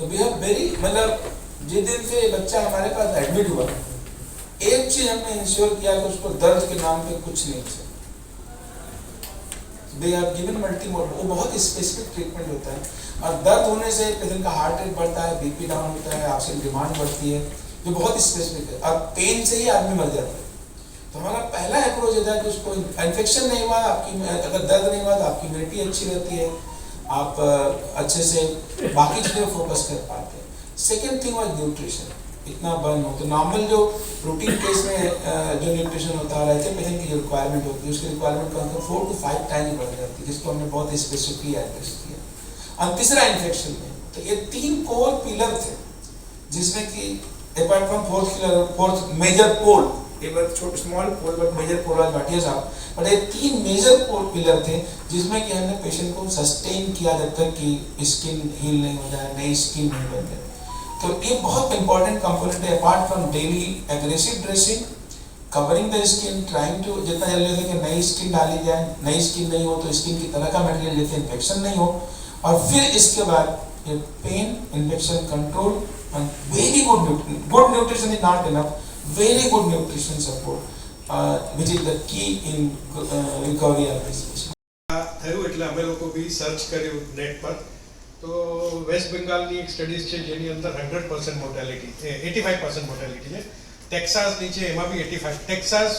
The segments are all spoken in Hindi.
तो वी हैव वेरी मतलब जिस दिन से बच्चा हमारे पास एडमिट हुआ, एक चीज हमने इंश्योर किया कि उसको दर्द के नाम पे कुछ नहीं है। दे आर गिवन मल्टीमोड, वो बहुत स्पेसिफिक ट्रीटमेंट होता है। और दर्द होने से पेशेंट का हार्ट रेट बढ़ता है, बीपी डाउन होता है, ऑक्सीजन डिमांड बढ़ती है, जो बहुत स्पेसिफिक है। और पेन से ही आदमी मर जाता है। तो हमारा पहला अप्रोच होता है कि उसको इन्फेक्शन नहीं हुआ, आपकी अगर दर्द नहीं हुआ तो आपकी इम्यूनिटी अच्छी रहती है, आप अच्छे से बाकी चीज़ों पर फोकस कर पाते हैं। सेकेंड थिंग वॉज न्यूट्रिशन, इतना बर्न हो तो नॉर्मल जो रूटीन केस में जो न्यूट्रिशन होता है रहते पेशेंट की जो रिक्वायरमेंट होती है, उसकी रिक्वायरमेंट कम 4 to 5 टाइम बढ़ जाती है, जिसको हमने बहुत स्पेसिफिकली एड्रेस किया। और तीसरा इन्फेक्शन में, तो ये 3 कोर पिलर थे जिसमें कि apart from fourth major pole, छोटे small pole but major pole was Bhatia साहब, बट ये 3 मेजर पोल पिलर थे जिसमें कि हमने पेशेंट को सस्टेन किया जब तक कि स्किन हील नहीं हो जाए, नई स्किन नहीं बन जाए। तो ये बहुत इंपॉर्टेंट कंपोनेंट है। Apart from daily aggressive dressing, covering the skin, trying to जितना जल्दी हो सके नई स्किन डाली जाए, नई स्किन नहीं हो तो स्किन की तरह का मटेरियल जिससे इन्फेक्शन नहीं हो, और फिर इसके बाद ये pain infection control and very good nutrition is not enough, very good nutrition support which is the key in recovery of this patient. થયું એટલે અમે લોકો બી સર્ચ કર્યું નેટ પર, તો વેસ્ટ બેંગાલની એક સ્ટડીઝ છે જેની અંદર 100% મોર્ટાલિટી 85% મોર્ટાલિટી છે. ટેક્સાસની છે એમાં બી 85. Texas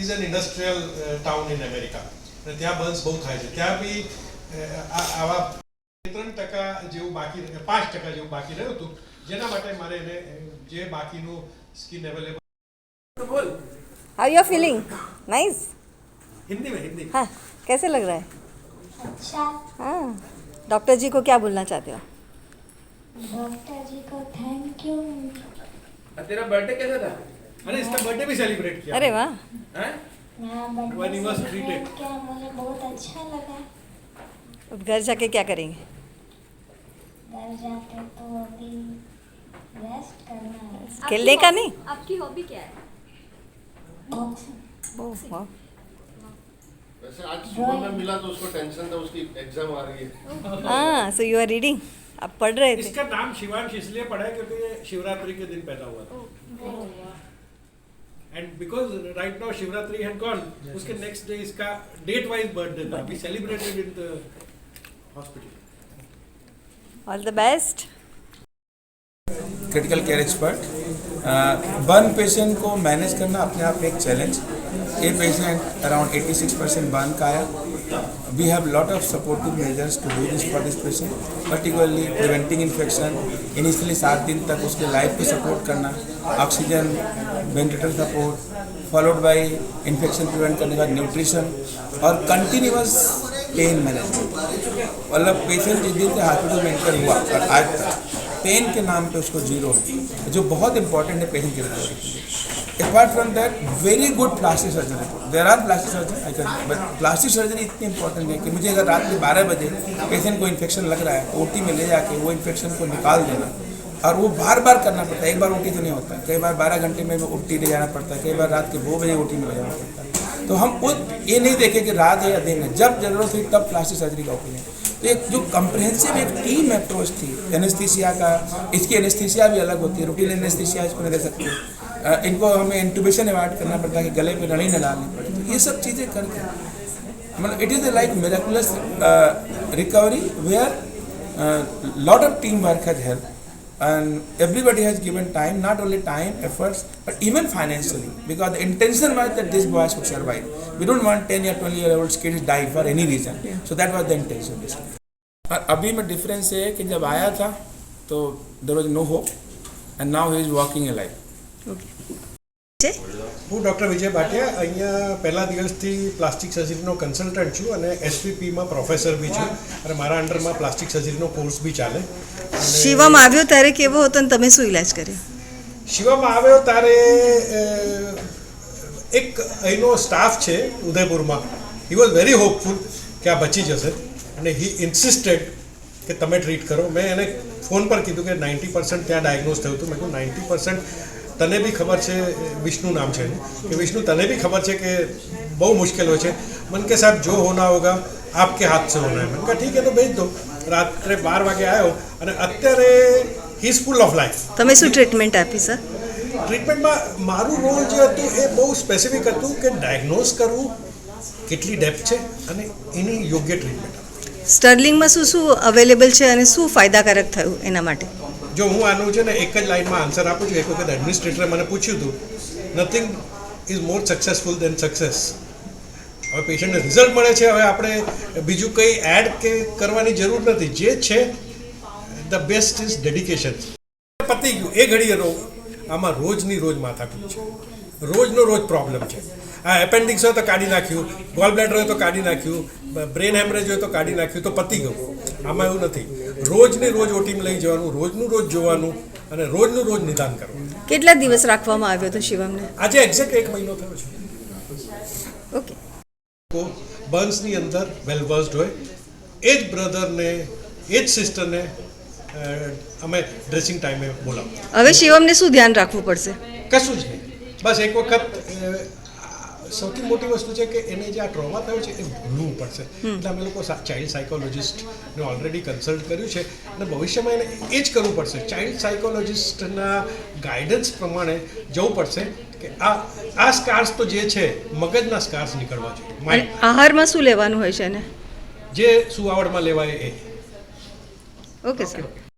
is an industrial town in America અને ત્યાં બર્ન્સ બહુ થાય છે. ત્યાં બી આવા 3% જેવું બાકી 5% જેવું બાકી રહ્યું હતું, જેના માટે મારે એને જે બાકીનું સ્કિન અવેલેબલ. बोल how you are feeling? Nice. Hindi में हिंदी. हाँ, कैसे लग रहा है? अच्छा. हाँ, डॉक्टर जी को क्या बोलना चाहते हो? डॉक्टर जी को थैंक यू. तेरा बर्थडे कैसा था? अरे इसका बर्थडे भी सेलिब्रेट किया. अरे वाह. हैं? मेरा When he was birthday treated. Celebrate किया, मुझे बहुत अच्छा लगा. अब घर जाके क्या करेंगे? घर जाते तो अभी रेस्ट करना है. खेलने का नहीं? आपकी हॉबी क्या है? बॉक्सिंग. ओह वाह. वैसे आज सुबह में मिला तो उसको टेंशन था, उसकी एग्जाम आ रही है. हाँ, सो यू आर रीडिंग. आप पढ़ रहे थे? इसका नाम शिवांश इसलिए पड़ा है क्योंकि ये शिवरात्रि के दिन पैदा हुआ था. And because right now Shivratri had gone, उसके नेक्स्ट डे इसका डेट वाइज बर्थडे था. We celebrated in the hospital. All the best. Critical care expert, burn patient को मैनेज करना अपने आप एक चैलेंज. ये पेशेंट अराउंड 86% बर्न का आया. We have lot of supportive measures to do this for this patient, particularly preventing infection. Initially 7 दिन तक उसके लाइफ को सपोर्ट करना, oxygen ventilator support, followed by infection prevent करने का न्यूट्रिशन और कंटिन्यूअस पेन मैनेजमेंट. मतलब पेशेंट जिस दिन से हॉस्पिटल में एंटर हुआ और आज तक पेन के नाम पे उसको 0 है, जो बहुत इंपॉर्टेंट है पेशेंट की रिकवरी के लिए. Apart from that very good plastic surgery. There are plastic surgery I can, but plastic surgery इतनी इंपॉर्टेंट है कि मुझे अगर रात के 12 बजे पेशेंट को इन्फेक्शन लग रहा है, ओटी में ले जाके वो इन्फेक्शन को निकाल देना, और वो बार बार करना पड़ता है. एक बार ओटी तो नहीं होता, कई बार 12 घंटे में ओटी ले जाना पड़ता है, कई बार रात के 2 बजे ओटी में ले जाना पड़ता है. तो हम वो ये नहीं देखें कि रात है या दिन है, जब जरूरत हुई तब प्लास्टिक सर्जरी का ओपिनियन. तो एक जो कंप्रहेंसिव एक टीम अप्रोच थी एनेस्थीसिया का, इसकी एनेस्थीसिया भी अलग होती है, रूटीन एनेस्थीसिया इसको नहीं दे सकते. इनको हमें इंट्यूबेशन अवॉइड करना पड़ता है कि गले पे नली न डालनी पड़े. तो ये सब चीज़ें करके मतलब it is like miraculous recovery where lot of team work has help. And everybody has given time, not only time, efforts, but even financially, because the intention was that this boy should survive. We don't want 10 or 20-year-old kids die for any reason. So that was the intention. और अभी में डिफरेंस है कि जब आया था तो there was no hope, and now he is walking alive. હું ડૉક્ટર વિજય ભાટિયા અહીંયા પહેલા દિવસથી પ્લાસ્ટિક સર્જરીનો કન્સલ્ટન્ટ છું અને એસવીપીમાં પ્રોફેસર બી છું અને મારા અંડરમાં પ્લાસ્ટિક સર્જરીનો કોર્સ બી ચાલે. શિવમ આવ્યો ત્યારે કેવો હતો ને તમે શું ઇલાજ કર્યો? શિવામાં આવ્યો ત્યારે એક અહીંનો સ્ટાફ છે ઉદયપુરમાં, હી વોઝ વેરી હોપફુલ કે આ બચી જશે અને હી ઇન્સિસ્ટેડ કે તમે ટ્રીટ કરો. મેં એને ફોન પર કીધું કે 90% ત્યાં ડાયગ્નોઝ થયું હતું. મેં કહ્યું 90% તને બી ખબર છે, વિષ્ણુ નામ છે કે વિષ્ણુ તને બી ખબર છે કે બહુ મુશ્કેલ હોય છે. मन के साहब जो होना होगा आपके हाथ से होना है. मैंने कहा ठीक है तो भेज दो. રાત્રે 12 વાગે આવ્યો અને અત્યારે he is full of life. તમે શું ટ્રીટમેન્ટ આપી સર? ટ્રીટમેન્ટમાં મારું રોલ જે હતું એ બહુ સ્પેસિફિક હતું કે ડાયગ્નોઝ કરવું, કેટલી ડેપ્થ છે અને એની યોગ્ય ટ્રીટમેન્ટ. સ્ટર્લિંગમાં શું શું અવેલેબલ છે અને શું ફાયદાકારક થયું એના માટે? જો હું આનું છે ને એક જ લાઇનમાં આન્સર આપું છું. એક વખત એડમિનિસ્ટ્રેટરે મને પૂછ્યું હતું, nothing is more successful than success. હવે પેશન્ટને રિઝલ્ટ મળે છે, હવે આપણે બીજું કંઈ એડ કે કરવાની જરૂર નથી. જે છે ધ બેસ્ટ ઇઝ ડેડિકેશન. પતી ગયું એ ઘડીએ આમાં રોજની રોજ માથાકૂટ છે, રોજનો રોજ પ્રોબ્લેમ છે. આ એપેન્ડિક્સ હોય તો કાઢી નાખ્યું, ગોલ બ્લેડર હોય તો કાઢી નાખ્યું, બ્રેન હેમરેજ હોય તો કાઢી નાખ્યું, તો પતી ગયું. આમાં એવું નથી. રોજની રોજ ઓટીમાં લઈ જવાનું, રોજનું રોજ જોવાનું અને રોજનું રોજ નિદાન કરવાનું. કેટલા દિવસ રાખવામાં આવ્યો હતો શિવમને? આજે એક્ઝેક્ટ 1 મહિનો થયો છે. ઓકે. બર્ન્સની અંદર વેલ વર્સ્ડ હોય એ જ બ્રધરને, એ જ સિસ્ટરને અમે ડ્રેસિંગ ટાઈમે બોલાવતા. હવે શિવમને શું ધ્યાન રાખવું પડશે? કશું જ નહીં, બસ એક વખત સૌથી મોટી વસ્તુ છે કે એને જે આ ટ્રોમા થયો છે એ ભૂલવું પડશે. એટલે અમે લોકો ચાઇલ્ડ સાયકોલોજિસ્ટને ઓલરેડી કન્સલ્ટ કર્યું છે અને ભવિષ્યમાં એને એ જ કરવું પડશે. ચાઇલ્ડ સાયકોલોજિસ્ટના ગાઈડન્સ પ્રમાણે જવું પડશે કે આ સ્કાર્સ તો જે છે મગજના સ્કાર્સ નીકળવા જોઈએ. અને માઇન્ડ આહારમાં શું લેવાનું હોય છે એને? જે સુવાવડમાં લેવાય એ. Okay sir.